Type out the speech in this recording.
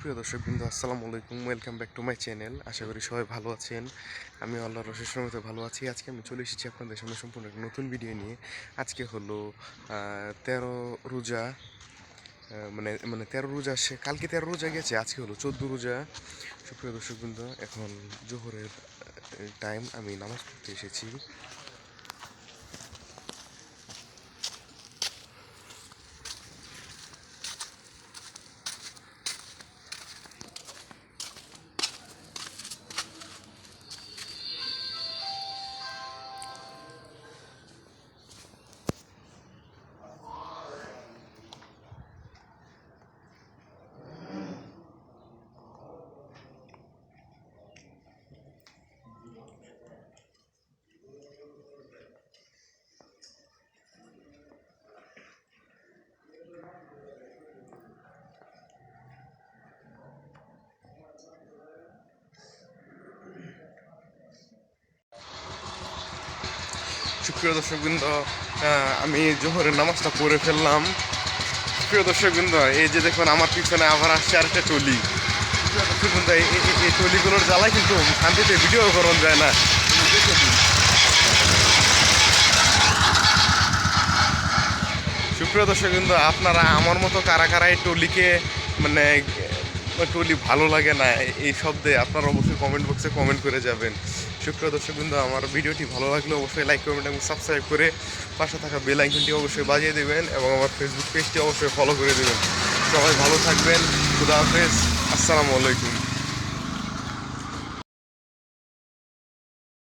সুপ্রিয় দর্শকবৃন্দ, আসসালামু আলাইকুম। Welcome back to my channel. আশা করি সবাই ভালো আছেন। আমি আল্লাহর অশেষ রহমতে ভালো আছি। আজকে আমি চলে এসেছি আপনাদের সামনে সম্পূর্ণ একটা নতুন ভিডিও নিয়ে। আজকে হলো 13 রোজা, মানে মানে 13 রোজা কালকে 13 রোজা গেছে, আজকে হলো 14 রোজা। সুপ্রিয় দর্শকবৃন্দ, এখন জোহরের টাইম, আমি নামাজ পড়তে এসেছি। সুপ্রিয় দর্শকবৃন্দ, আমি জোহরের নামাজটা পড়ে ফেললাম। প্রিয় দর্শকবৃন্দ, এই যে দেখুন আমার পিছনে আবার আসছে আরেকটা টলি। প্রিয় দর্শকবৃন্দ, এই টলিগুলোর জ্বালায় কিন্তু শান্তিতে ভিডিও করা যায় না। সুপ্রিয় দর্শকবৃন্দ, আপনারা আমার মতো কারা কারা এই টলিকে, মানে টলি ভালো লাগে না এই শব্দে, আপনারা অবশ্যই কমেন্ট বক্সে কমেন্ট করে যাবেন। সুপ্রিয় দর্শকবৃন্দ, আমার ভিডিওটি ভালো লাগলে অবশ্যই লাইক, কমেন্ট এবং সাবস্ক্রাইব করে পাশে থাকা বেল আইকনটি অবশ্যই বাজিয়ে দেবেন এবং আমার ফেসবুক পেজটি অবশ্যই ফলো করে দেবেন। সবাই ভালো থাকবেন। খুদা হাফেজ। আসসালামু আলাইকুম।